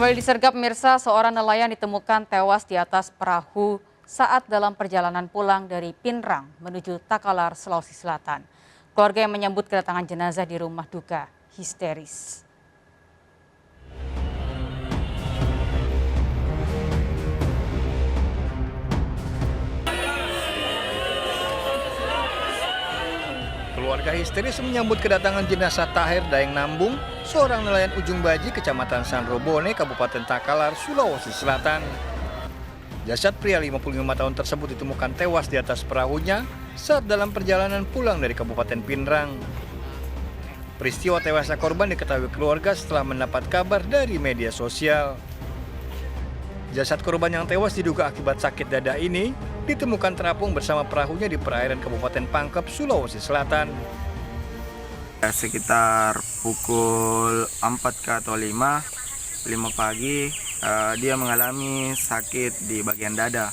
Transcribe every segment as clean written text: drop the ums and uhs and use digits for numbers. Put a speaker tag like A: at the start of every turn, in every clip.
A: Kembali disergap pemirsa, seorang nelayan ditemukan tewas di atas perahu saat dalam perjalanan pulang dari Pinrang menuju Takalar, Sulawesi Selatan. Keluarga yang menyambut kedatangan jenazah di rumah duka histeris.
B: Keluarga histeris menyambut kedatangan jenazah Tahir Daeng Nambung, seorang nelayan Ujung Baji, Kecamatan Sanrobone, Kabupaten Takalar, Sulawesi Selatan. Jasad pria 55 tahun tersebut ditemukan tewas di atas perahunya saat dalam perjalanan pulang dari Kabupaten Pinrang. Peristiwa tewasnya korban diketahui keluarga setelah mendapat kabar dari media sosial. Jasad korban yang tewas diduga akibat sakit dada ini ditemukan terapung bersama perahunya di perairan Kabupaten Pangkep, Sulawesi Selatan.
C: Sekitar pukul 4 atau 5 pagi, dia mengalami sakit di bagian dada.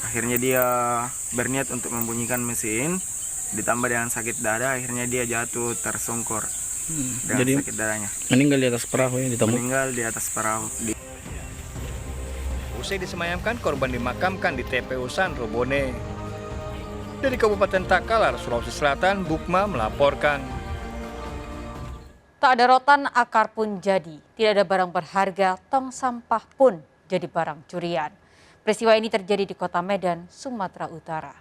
C: Akhirnya dia berniat untuk membunyikan mesin, ditambah dengan sakit dada, akhirnya dia jatuh tersungkur dengan
D: Jadi,
C: sakit dadanya.
D: meninggal di atas perahu yang ditemukan.
C: Meninggal di atas perahu.
B: Usai disemayamkan, korban dimakamkan di TPU Sanrobone. Dari Kabupaten Takalar, Sulawesi Selatan, Bukma melaporkan.
A: Tak ada rotan, akar pun jadi. Tidak ada barang berharga, tong sampah pun jadi barang curian. Peristiwa ini terjadi di Kota Medan, Sumatera Utara.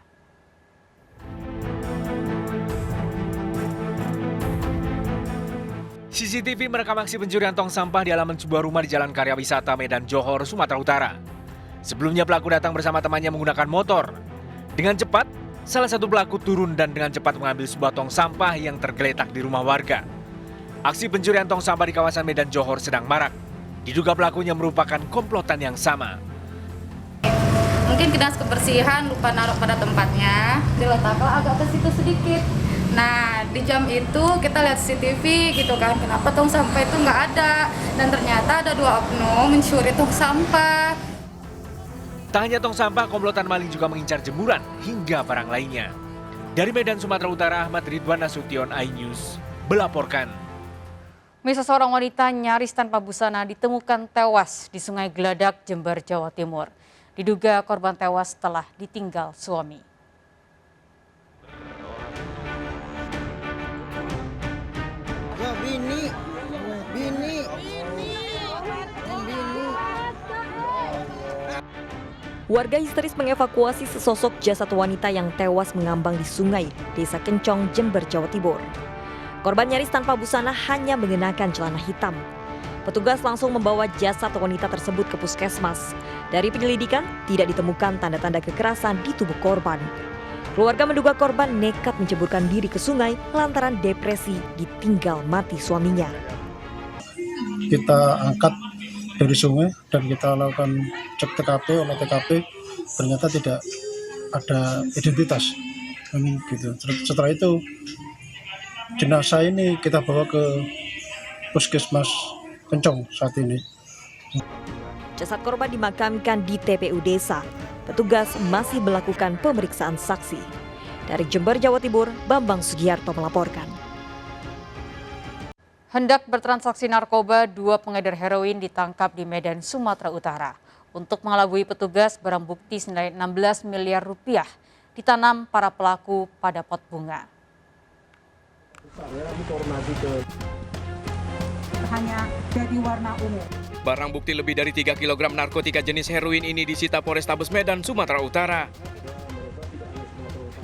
E: CCTV merekam aksi pencurian tong sampah di halaman sebuah rumah di Jalan Karya Wisata Medan Johor, Sumatera Utara. Sebelumnya pelaku datang bersama temannya menggunakan motor. Dengan cepat, salah satu pelaku turun dan dengan cepat mengambil sebuah tong sampah yang tergeletak di rumah warga. Aksi pencurian tong sampah di kawasan Medan Johor sedang marak. Diduga pelakunya merupakan komplotan yang sama.
F: Mungkin dinas kebersihan lupa naruh pada tempatnya, diletaklah agak ke situ sedikit. Nah, di jam itu kita lihat CCTV gitu kan, kenapa tong sampah itu nggak ada. Dan ternyata ada 2 oknum mencuri tong sampah.
E: Tak hanya tong sampah, komplotan maling juga mengincar jemuran hingga barang lainnya. Dari Medan, Sumatera Utara, Ahmad Ridwan Nasution, iNews, melaporkan.
A: Misal seorang wanita nyaris tanpa busana ditemukan tewas di Sungai Geladak, Jember, Jawa Timur. Diduga korban tewas setelah ditinggal suami.
G: Warga histeris mengevakuasi sesosok jasad wanita yang tewas mengambang di sungai Desa Kencong, Jember, Jawa Timur. Korban nyaris tanpa busana hanya mengenakan celana hitam. Petugas langsung membawa jasad wanita tersebut ke puskesmas. Dari penyelidikan, tidak ditemukan tanda-tanda kekerasan di tubuh korban. Keluarga menduga korban nekat menceburkan diri ke sungai lantaran depresi ditinggal mati suaminya.
H: Kita angkat dari sungai dan kita lakukan cek TKP, oleh TKP ternyata tidak ada identitas. Gitu. Setelah itu jenazah ini kita bawa ke puskesmas Kencong saat ini.
G: Jasad korban dimakamkan di TPU desa. Petugas masih melakukan pemeriksaan saksi. Dari Jember, Jawa Timur, Bambang Sugiarto melaporkan.
A: Hendak bertransaksi narkoba, 2 pengedar heroin ditangkap di Medan, Sumatera Utara. Untuk mengelabui petugas, barang bukti senilai 16 miliar rupiah ditanam para pelaku pada pot bunga.
I: Hanya jadi warna ungu.
E: Barang bukti lebih dari 3 kg narkotika jenis heroin ini disita Polrestabes Medan, Sumatera Utara.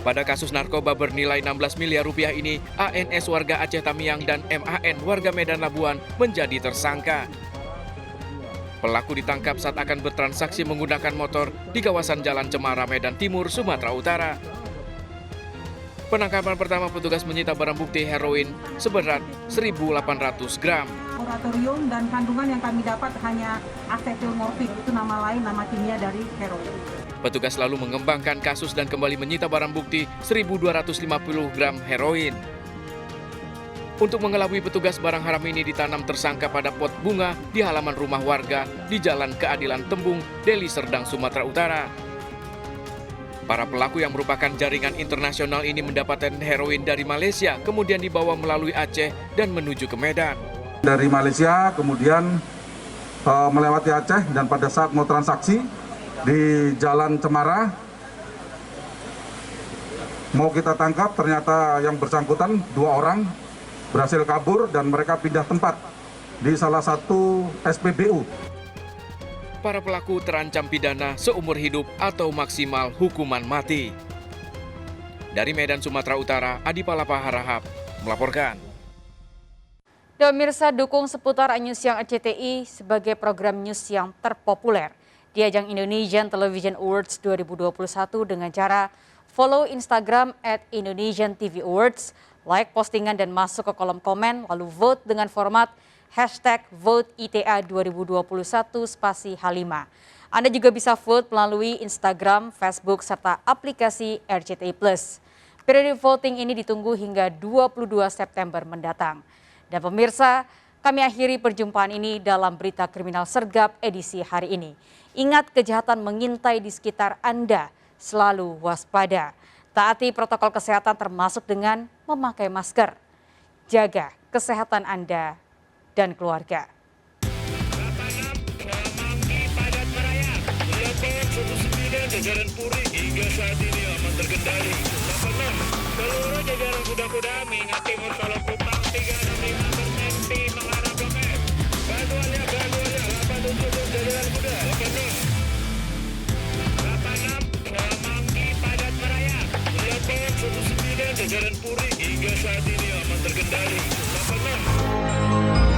E: Pada kasus narkoba bernilai 16 miliar rupiah ini, ANS warga Aceh Tamiang dan MAN warga Medan Labuan menjadi tersangka. Pelaku ditangkap saat akan bertransaksi menggunakan motor di kawasan Jalan Cemara, Medan Timur, Sumatera Utara. Penangkapan pertama, petugas menyita barang bukti heroin seberat 1.800 gram.
I: Laboratorium dan kandungan yang kami dapat hanya asetilmorfin, itu nama lain, nama kimia dari heroin.
E: Petugas lalu mengembangkan kasus dan kembali menyita barang bukti 1.250 gram heroin. Untuk mengelabui petugas, barang haram ini ditanam tersangka pada pot bunga di halaman rumah warga di Jalan Keadilan Tembung, Deli Serdang, Sumatera Utara. Para pelaku yang merupakan jaringan internasional ini mendapatkan heroin dari Malaysia, kemudian dibawa melalui Aceh dan menuju ke Medan.
J: Dari Malaysia kemudian melewati Aceh dan pada saat mau transaksi di Jalan Cemara mau kita tangkap, ternyata yang bersangkutan 2 orang berhasil kabur dan mereka pindah tempat di salah satu SPBU.
E: Para pelaku terancam pidana seumur hidup atau maksimal hukuman mati. Dari Medan, Sumatera Utara, Adi Palapa Harahap melaporkan.
A: Pemirsa, dukung seputar News Young RCTI sebagai program news yang terpopuler di ajang Indonesian Television Awards 2021 dengan cara follow Instagram @IndonesianTVAwards, like postingan dan masuk ke kolom komen, lalu vote dengan format #VoteITA 2021 #H5. Anda juga bisa vote melalui Instagram, Facebook, serta aplikasi RCTI Plus. Periode voting ini ditunggu hingga 22 September mendatang. Dan pemirsa, kami akhiri perjumpaan ini dalam Berita Kriminal Sergap edisi hari ini. Ingat, kejahatan mengintai di sekitar Anda, selalu waspada. Taati protokol kesehatan termasuk dengan memakai masker. Jaga kesehatan Anda dan keluarga.
K: Jajaran Puri hingga saat ini aman terkendali. 86, seluruh jajaran kuda-kuda mengingat timur Solo Kupang 365 berhenti mengarah Blok M. Bantuannya 87 jajaran kuda. 86, Semanggi padat merayap. Lepas 19 jajaran Puri hingga saat ini aman terkendali. 86.